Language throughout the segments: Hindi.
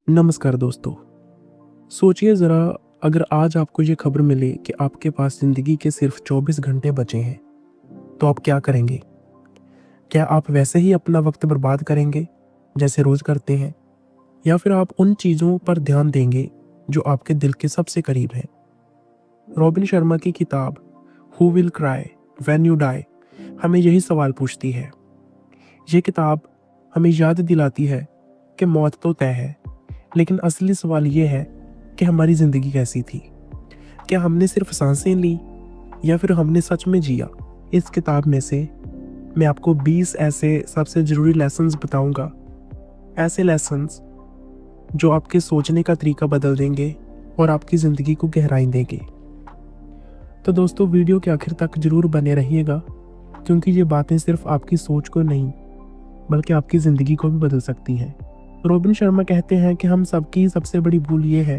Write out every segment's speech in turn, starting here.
नमस्कार दोस्तों। सोचिए ज़रा, अगर आज आपको ये खबर मिले कि आपके पास ज़िंदगी के सिर्फ 24 घंटे बचे हैं, तो आप क्या करेंगे? क्या आप वैसे ही अपना वक्त बर्बाद करेंगे, जैसे रोज़ करते हैं? या फिर आप उन चीज़ों पर ध्यान देंगे जो आपके दिल के सबसे करीब हैं? रॉबिन शर्मा की किताब who will cry when you die हमें यही सवाल पूछती है। ये किताब हमें याद दिलाती है कि मौत तो तय है, लेकिन असली सवाल ये है कि हमारी ज़िंदगी कैसी थी? क्या हमने सिर्फ सांसें ली या फिर हमने सच में जिया? इस किताब में से मैं आपको 20 ऐसे सबसे ज़रूरी लेसन्स बताऊंगा, ऐसे लेसन्स जो आपके सोचने का तरीका बदल देंगे और आपकी ज़िंदगी को गहराई देंगे। तो दोस्तों, वीडियो के आखिर तक ज़रूर बने रहिएगा, क्योंकि ये बातें सिर्फ आपकी सोच को नहीं बल्कि आपकी ज़िंदगी को भी बदल सकती हैं। रॉबिन शर्मा कहते हैं कि हम सबकी सबसे बड़ी भूल ये है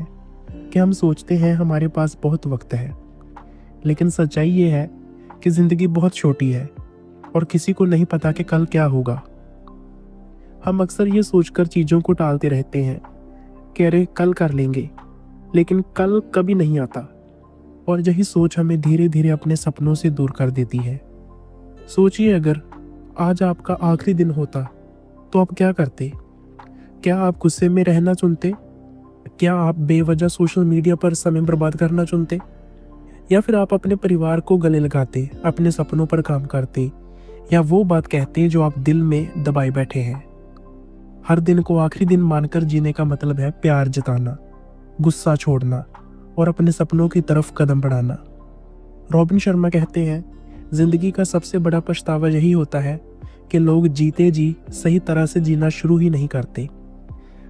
कि हम सोचते हैं हमारे पास बहुत वक्त है, लेकिन सच्चाई ये है कि ज़िंदगी बहुत छोटी है और किसी को नहीं पता कि कल क्या होगा। हम अक्सर ये सोचकर चीज़ों को टालते रहते हैं कि अरे कल कर लेंगे, लेकिन कल कभी नहीं आता, और यही सोच हमें धीरे धीरे अपने सपनों से दूर कर देती है। सोचिए, अगर आज आपका आखिरी दिन होता तो आप क्या करते? क्या आप गुस्से में रहना चुनते? क्या आप बेवजह सोशल मीडिया पर समय बर्बाद करना चुनते? या फिर आप अपने परिवार को गले लगाते, अपने सपनों पर काम करते, या वो बात कहते जो आप दिल में दबाए बैठे हैं? हर दिन को आखिरी दिन मानकर जीने का मतलब है प्यार जताना, गुस्सा छोड़ना और अपने सपनों की तरफ कदम बढ़ाना। रॉबिन शर्मा कहते हैं, जिंदगी का सबसे बड़ा पछतावा यही होता है कि लोग जीते जी सही तरह से जीना शुरू ही नहीं करते।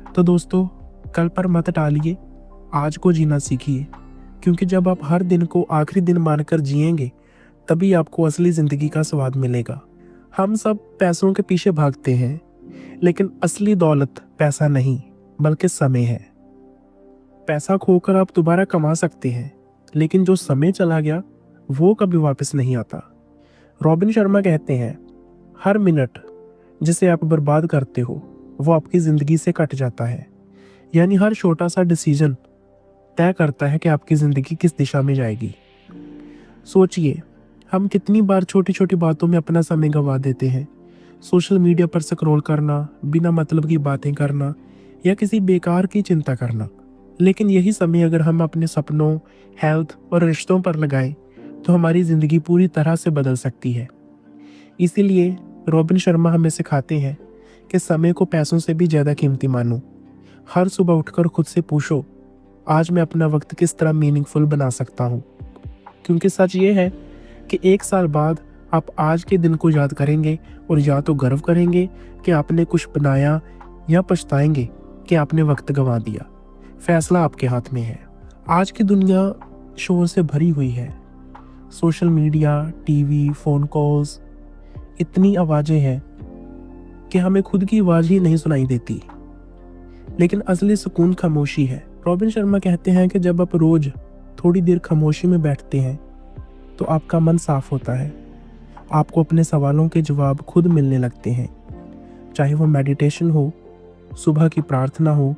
तो दोस्तों, कल पर मत टालिए, आज को जीना सीखिए, क्योंकि जब आप हर दिन को आखिरी दिन मानकर जिएंगे, तभी आपको असली ज़िंदगी का स्वाद मिलेगा। हम सब पैसों के पीछे भागते हैं, लेकिन असली दौलत पैसा नहीं बल्कि समय है। पैसा खोकर आप दोबारा कमा सकते हैं, लेकिन जो समय चला गया वो कभी वापस नहीं आता। रॉबिन शर्मा कहते हैं, हर मिनट जिसे आप बर्बाद करते हो वो आपकी ज़िंदगी से कट जाता है। यानी हर छोटा सा डिसीजन तय करता है कि आपकी ज़िंदगी किस दिशा में जाएगी। सोचिए, हम कितनी बार छोटी छोटी बातों में अपना समय गंवा देते हैं। सोशल मीडिया पर स्क्रॉल करना, बिना मतलब की बातें करना या किसी बेकार की चिंता करना। लेकिन यही समय अगर हम अपने सपनों, हेल्थ और रिश्तों पर लगाएं, तो हमारी ज़िंदगी पूरी तरह से बदल सकती है। इसीलिए रॉबिन शर्मा हमें सिखाते हैं कि समय को पैसों से भी ज़्यादा कीमती मानो। हर सुबह उठकर खुद से पूछो, आज मैं अपना वक्त किस तरह मीनिंगफुल बना सकता हूँ? क्योंकि सच ये है कि 1 साल बाद आप आज के दिन को याद करेंगे और या तो गर्व करेंगे कि आपने कुछ बनाया, या पछताएंगे कि आपने वक्त गंवा दिया। फैसला आपके हाथ में है। आज की दुनिया शोर से भरी हुई है। Social media, TV, phone calls, इतनी आवाज़ें हैं कि हमें खुद की आवाज़ ही नहीं सुनाई देती। लेकिन असली सुकून खामोशी है। रॉबिन शर्मा कहते हैं कि जब आप रोज़ थोड़ी देर खामोशी में बैठते हैं तो आपका मन साफ होता है। आपको अपने सवालों के जवाब खुद मिलने लगते हैं, चाहे वो मेडिटेशन हो, सुबह की प्रार्थना हो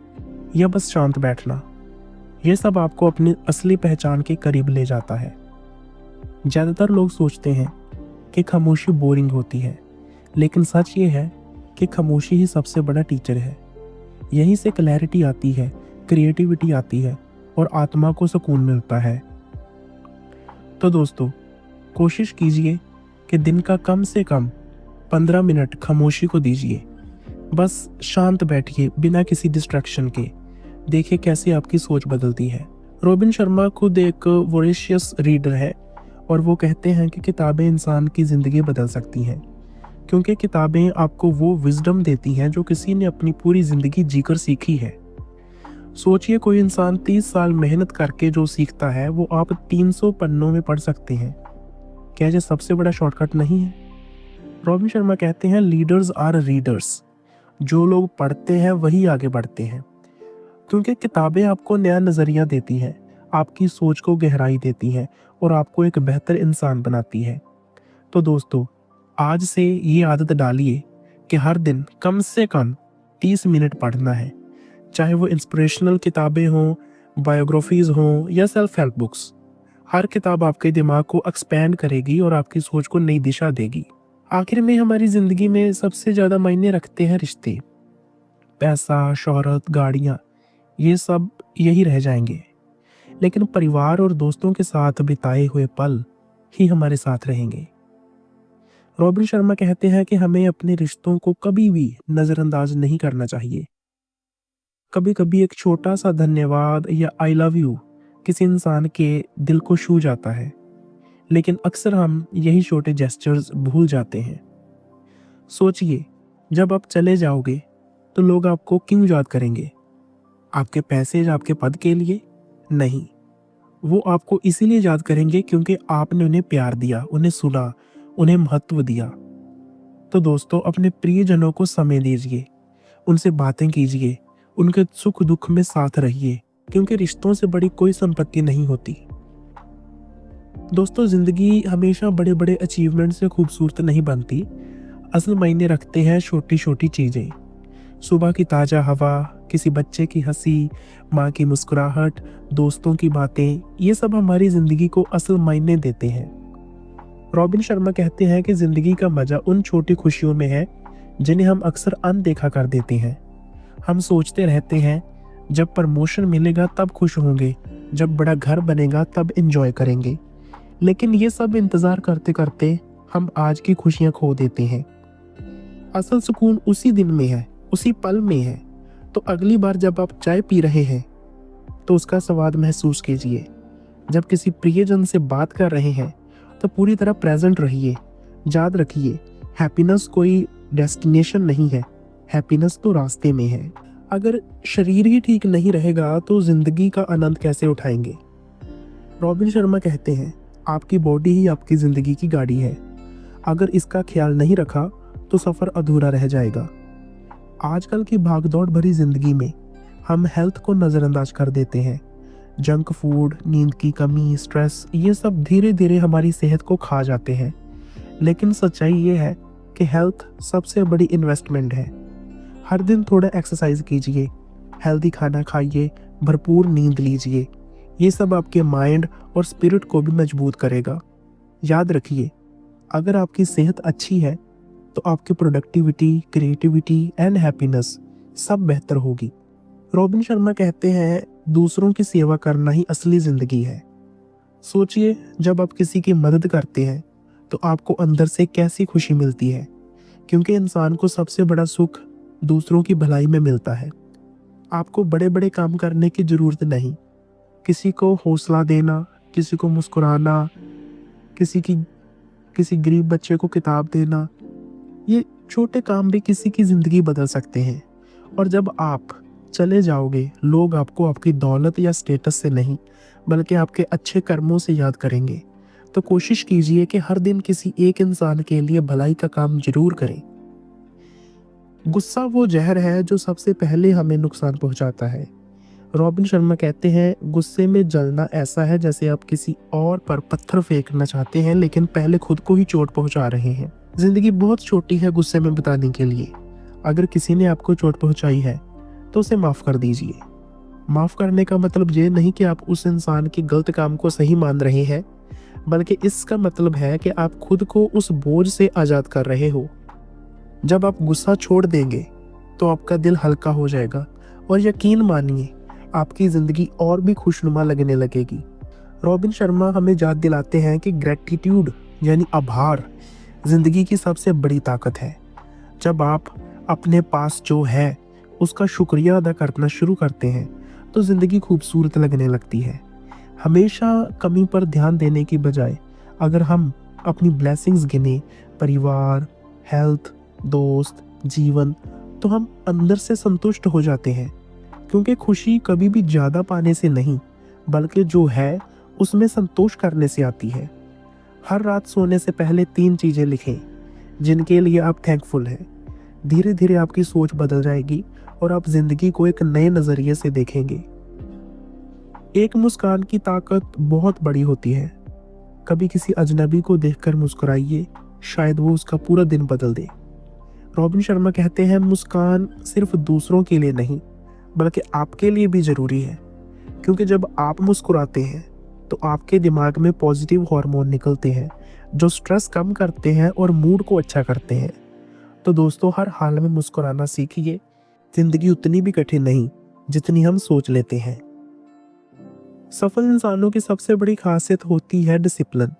या बस शांत बैठना। ये सब आपको अपनी असली पहचान के करीब ले जाता है। ज़्यादातर लोग सोचते हैं कि खामोशी बोरिंग होती है, लेकिन सच ये है कि खामोशी ही सबसे बड़ा टीचर है। यहीं से क्लैरिटी आती है, क्रिएटिविटी आती है और आत्मा को सुकून मिलता है। तो दोस्तों, कोशिश कीजिए कि दिन का कम से कम 15 मिनट खामोशी को दीजिए। बस शांत बैठिए बिना किसी डिस्ट्रैक्शन के। देखिए कैसे आपकी सोच बदलती है। रॉबिन शर्मा खुद एक वोरेशियस रीडर है और वो कहते हैं कि किताबें इंसान की ज़िंदगी बदल सकती हैं, क्योंकि किताबें आपको वो विजडम देती हैं जो किसी ने अपनी पूरी ज़िंदगी जीकर सीखी है। सोचिए, कोई इंसान 30 साल मेहनत करके जो सीखता है वो आप 300 पन्नों में पढ़ सकते हैं। क्या ये सबसे बड़ा शॉर्टकट नहीं है? रॉबिन शर्मा कहते हैं, लीडर्स आर रीडर्स। जो लोग पढ़ते हैं वही आगे बढ़ते हैं, क्योंकि किताबें आपको नया नज़रिया देती हैं, आपकी सोच को गहराई देती हैं और आपको एक बेहतर इंसान बनाती है। तो दोस्तों, आज से ये आदत डालिए कि हर दिन कम से कम 30 मिनट पढ़ना है, चाहे वो इंस्पिरेशनल किताबें हों, बायोग्राफीज हों या सेल्फ हेल्प बुक्स। हर किताब आपके दिमाग को एक्सपैंड करेगी और आपकी सोच को नई दिशा देगी। आखिर में हमारी ज़िंदगी में सबसे ज़्यादा मायने रखते हैं रिश्ते। पैसा, शोहरत, गाड़ियाँ, ये सब यही रह जाएंगे, लेकिन परिवार और दोस्तों के साथ बिताए हुए पल ही हमारे साथ रहेंगे। रॉबिन शर्मा कहते हैं कि हमें अपने रिश्तों को कभी भी नज़रअंदाज नहीं करना चाहिए। कभी कभी एक छोटा सा धन्यवाद या आई लव यू किसी इंसान के दिल को छू जाता है, लेकिन अक्सर हम यही छोटे जेस्चर्स भूल जाते हैं। सोचिए, जब आप चले जाओगे तो लोग आपको क्यों याद करेंगे? आपके पैसे या आपके पद के लिए? नहीं, वो आपको इसीलिए याद करेंगे क्योंकि आपने उन्हें प्यार दिया, उन्हें सुना, उन्हें महत्व दिया। तो दोस्तों, अपने प्रियजनों को समय दीजिए, उनसे बातें कीजिए, उनके सुख दुख में साथ रहिए, क्योंकि रिश्तों से बड़ी कोई संपत्ति नहीं होती। दोस्तों, जिंदगी हमेशा बड़े बड़े अचीवमेंट से खूबसूरत नहीं बनती। असल मायने रखते हैं छोटी छोटी चीजें। सुबह की ताजा हवा, किसी बच्चे की हंसी, माँ की मुस्कुराहट, दोस्तों की बातें, ये सब हमारी जिंदगी को असल मायने देते हैं। रॉबिन शर्मा कहते हैं कि जिंदगी का मजा उन छोटी खुशियों में है जिन्हें हम अक्सर अनदेखा कर देते हैं। हम सोचते रहते हैं जब प्रमोशन मिलेगा तब खुश होंगे, जब बड़ा घर बनेगा तब एंजॉय करेंगे, लेकिन ये सब इंतजार करते करते हम आज की खुशियां खो देते हैं। असल सुकून उसी दिन में है, उसी पल में है। तो अगली बार जब आप चाय पी रहे हैं तो उसका स्वाद महसूस कीजिए। जब किसी प्रियजन से बात कर रहे हैं तो पूरी तरह प्रेजेंट रहिए। याद रखिए, हैप्पीनेस कोई डेस्टिनेशन नहीं है, हैप्पीनेस तो रास्ते में है। अगर शरीर ही ठीक नहीं रहेगा तो जिंदगी का आनंद कैसे उठाएंगे? रॉबिन शर्मा कहते हैं, आपकी बॉडी ही आपकी जिंदगी की गाड़ी है। अगर इसका ख्याल नहीं रखा तो सफर अधूरा रह जाएगा। आजकल की भागदौड़ भरी जिंदगी में हम हेल्थ को नज़रअंदाज कर देते हैं। जंक फूड, नींद की कमी, स्ट्रेस, ये सब धीरे धीरे हमारी सेहत को खा जाते हैं। लेकिन सच्चाई ये है कि हेल्थ सबसे बड़ी इन्वेस्टमेंट है। हर दिन थोड़ा एक्सरसाइज कीजिए, हेल्दी खाना खाइए, भरपूर नींद लीजिए। ये सब आपके माइंड और स्पिरिट को भी मजबूत करेगा। याद रखिए, अगर आपकी सेहत अच्छी है तो आपकी प्रोडक्टिविटी, क्रिएटिविटी एंड हैप्पीनेस सब बेहतर होगी। रॉबिन शर्मा कहते हैं, दूसरों की सेवा करना ही असली जिंदगी है। सोचिए, जब आप किसी की मदद करते हैं तो आपको अंदर से कैसी खुशी मिलती है, क्योंकि इंसान को सबसे बड़ा सुख दूसरों की भलाई में मिलता है। आपको बड़े बड़े काम करने की जरूरत नहीं। किसी को हौसला देना, किसी को मुस्कुराना, किसी गरीब बच्चे को किताब देना, ये छोटे काम भी किसी की जिंदगी बदल सकते हैं। और जब आप चले जाओगे, लोग आपको आपकी दौलत या स्टेटस से नहीं बल्कि आपके अच्छे कर्मों से याद करेंगे। तो कोशिश कीजिए कि हर दिन किसी एक इंसान के लिए भलाई का काम जरूर करें। गुस्सा वो जहर है जो सबसे पहले हमें नुकसान पहुंचाता है। रॉबिन शर्मा कहते हैं, गुस्से में जलना ऐसा है जैसे आप किसी और पर पत्थर फेंकना चाहते हैं लेकिन पहले खुद को ही चोट पहुंचा रहे हैं। जिंदगी बहुत छोटी है गुस्से में बिताने के लिए। अगर किसी ने आपको चोट पहुंचाई है तो उसे माफ कर दीजिए। माफ करने का मतलब ये नहीं कि आप उस इंसान के गलत काम को सही मान रहे हैं, बल्कि इसका मतलब है कि आप खुद को उस बोझ से आजाद कर रहे हो। जब आप गुस्सा छोड़ देंगे तो आपका दिल हल्का हो जाएगा और यकीन मानिए, आपकी जिंदगी और भी खुशनुमा लगने लगेगी। रॉबिन शर्मा हमें याद दिलाते हैं कि ग्रेटिट्यूड यानी आभार जिंदगी की सबसे बड़ी ताकत है। जब आप अपने पास जो है उसका शुक्रिया अदा करना शुरू करते हैं तो जिंदगी खूबसूरत लगने लगती है। हमेशा कमी पर ध्यान देने की बजाय अगर हम अपनी ब्लेसिंग्स गिने, परिवार, हेल्थ, दोस्त, जीवन, तो हम अंदर से संतुष्ट हो जाते हैं। क्योंकि खुशी कभी भी ज़्यादा पाने से नहीं बल्कि जो है उसमें संतोष करने से आती है। हर रात सोने से पहले 3 चीज़ें लिखें जिनके लिए आप थैंकफुल हैं। धीरे धीरे आपकी सोच बदल जाएगी और आप जिंदगी को एक नए नज़रिए से देखेंगे। एक मुस्कान की ताकत बहुत बड़ी होती है। कभी किसी अजनबी को देखकर मुस्कुराइए, शायद वो उसका पूरा दिन बदल दे। रॉबिन शर्मा कहते हैं, मुस्कान सिर्फ दूसरों के लिए नहीं बल्कि आपके लिए भी ज़रूरी है, क्योंकि जब आप मुस्कुराते हैं तो आपके दिमाग में पॉजिटिव हार्मोन निकलते हैं जो स्ट्रेस कम करते हैं और मूड को अच्छा करते हैं। तो दोस्तों, हर हाल में मुस्कुराना सीखिए। ज़िंदगी उतनी भी कठिन नहीं जितनी हम सोच लेते हैं। सफल इंसानों की सबसे बड़ी खासियत होती है डिसिप्लिन।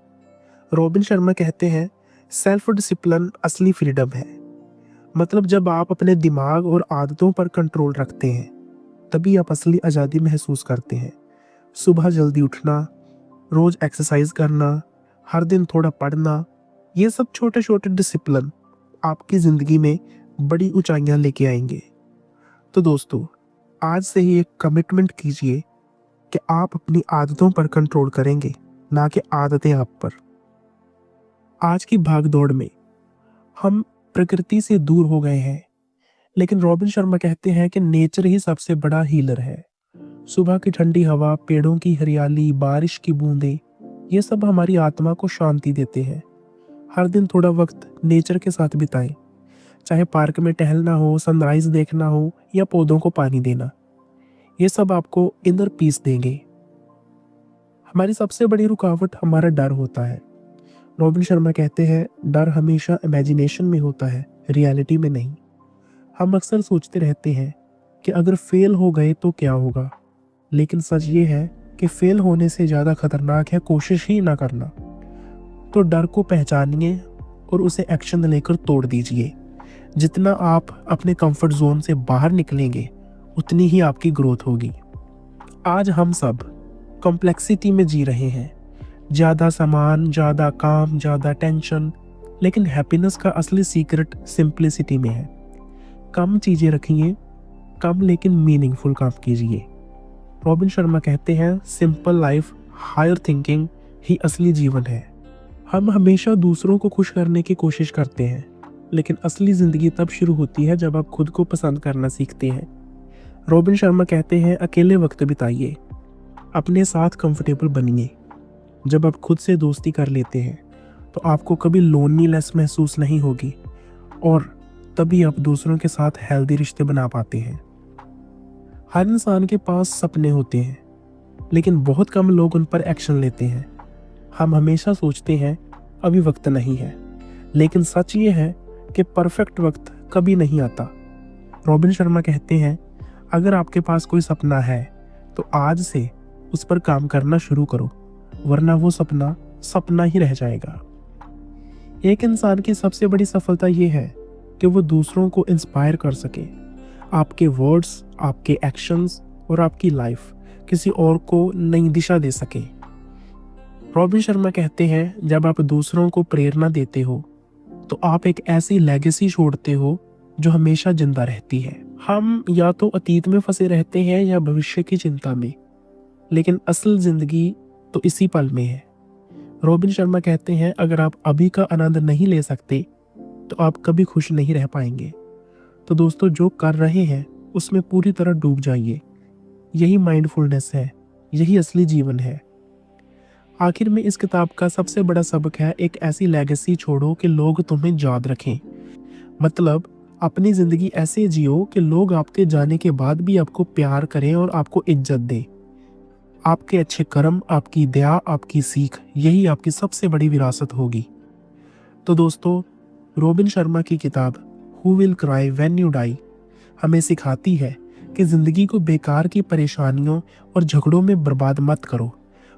रॉबिन शर्मा कहते हैं, सेल्फ डिसिप्लिन असली फ्रीडम है। मतलब जब आप अपने दिमाग और आदतों पर कंट्रोल रखते हैं तभी आप असली आज़ादी महसूस करते हैं। सुबह जल्दी उठना, रोज़ एक्सरसाइज करना, हर दिन थोड़ा पढ़ना, ये सब छोटे छोटे डिसिप्लिन आपकी ज़िंदगी में बड़ी ऊंचाइयां लेके आएंगे। तो दोस्तों, आज से ही एक कमिटमेंट कीजिए कि आप अपनी आदतों पर कंट्रोल करेंगे, ना कि आदतें आप पर। आज की भाग दौड़ में हम प्रकृति से दूर हो गए हैं, लेकिन रॉबिन शर्मा कहते हैं कि नेचर ही सबसे बड़ा हीलर है। सुबह की ठंडी हवा, पेड़ों की हरियाली, बारिश की बूंदें, ये सब हमारी आत्मा को शांति देते हैं। हर दिन थोड़ा वक्त नेचर के साथ बिताएं, चाहे पार्क में टहलना हो, सनराइज देखना हो या पौधों को पानी देना। ये सब आपको इनर पीस देंगे। हमारी सबसे बड़ी रुकावट हमारा डर होता है। रॉबिन शर्मा कहते हैं, डर हमेशा इमेजिनेशन में होता है, रियलिटी में नहीं। हम अक्सर सोचते रहते हैं कि अगर फेल हो गए तो क्या होगा, लेकिन सच ये है कि फेल होने से ज़्यादा खतरनाक है कोशिश ही ना करना। तो डर को पहचानिए और उसे एक्शन लेकर तोड़ दीजिए। जितना आप अपने कंफर्ट जोन से बाहर निकलेंगे उतनी ही आपकी ग्रोथ होगी। आज हम सब कॉम्प्लेक्सिटी में जी रहे हैं, ज़्यादा सामान, ज़्यादा काम, ज़्यादा टेंशन, लेकिन हैप्पीनेस का असली सीक्रेट सिंप्लिसिटी में है। कम चीज़ें रखिए, कम लेकिन मीनिंगफुल काम कीजिए। रॉबिन शर्मा कहते हैं, सिंपल लाइफ, हायर थिंकिंग ही असली जीवन है। हम हमेशा दूसरों को खुश करने की कोशिश करते हैं, लेकिन असली ज़िंदगी तब शुरू होती है जब आप खुद को पसंद करना सीखते हैं। रॉबिन शर्मा कहते हैं, अकेले वक्त बिताइए, अपने साथ कंफर्टेबल बनिए। जब आप खुद से दोस्ती कर लेते हैं तो आपको कभी लोनलीनेस महसूस नहीं होगी, और तभी आप दूसरों के साथ हेल्दी रिश्ते बना पाते हैं। हर इंसान के पास सपने होते हैं, लेकिन बहुत कम लोग उन पर एक्शन लेते हैं। हम हमेशा सोचते हैं अभी वक्त नहीं है, लेकिन सच ये है कि परफेक्ट वक्त कभी नहीं आता। रॉबिन शर्मा कहते हैं, अगर आपके पास कोई सपना है तो आज से उस पर काम करना शुरू करो, वरना वो सपना सपना ही रह जाएगा। एक इंसान की सबसे बड़ी सफलता ये है कि वो दूसरों को इंस्पायर कर सके। आपके वर्ड्स, आपके एक्शंस और आपकी लाइफ किसी और को नई दिशा दे सके। रॉबिन शर्मा कहते हैं, जब आप दूसरों को प्रेरणा देते हो तो आप एक ऐसी लेगेसी छोड़ते हो जो हमेशा जिंदा रहती है। हम या तो अतीत में फंसे रहते हैं या भविष्य की चिंता में, लेकिन असल जिंदगी तो इसी पल में है। रॉबिन शर्मा कहते हैं, अगर आप अभी का आनंद नहीं ले सकते तो आप कभी खुश नहीं रह पाएंगे। तो दोस्तों, जो कर रहे हैं उसमें पूरी तरह डूब जाइए। यही माइंडफुलनेस है, यही असली जीवन है। आखिर में इस किताब का सबसे बड़ा सबक है, एक ऐसी लेगेसी छोड़ो कि लोग तुम्हें याद रखें। मतलब अपनी ज़िंदगी ऐसे जियो कि लोग आपके जाने के बाद भी आपको प्यार करें और आपको इज्जत दें। आपके अच्छे कर्म, आपकी दया, आपकी सीख, यही आपकी सबसे बड़ी विरासत होगी। तो दोस्तों, रॉबिन शर्मा की किताब who will cry when you die हमें सिखाती है कि ज़िंदगी को बेकार की परेशानियों और झगड़ों में बर्बाद मत करो।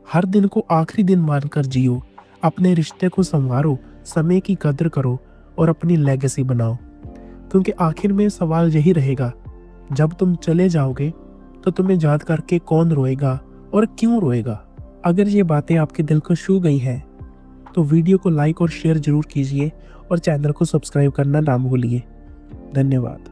हर दिन को आखिरी दिन मानकर जियो, अपने रिश्ते को संवारो, समय की कदर करो और अपनी लेगेसी बनाओ। क्योंकि आखिर में सवाल यही रहेगा, जब तुम चले जाओगे तो तुम्हें याद करके कौन रोएगा और क्यों रोएगा। अगर ये बातें आपके दिल को छू गई हैं तो वीडियो को लाइक और शेयर जरूर कीजिए और चैनल को सब्सक्राइब करना ना भूलिए। धन्यवाद।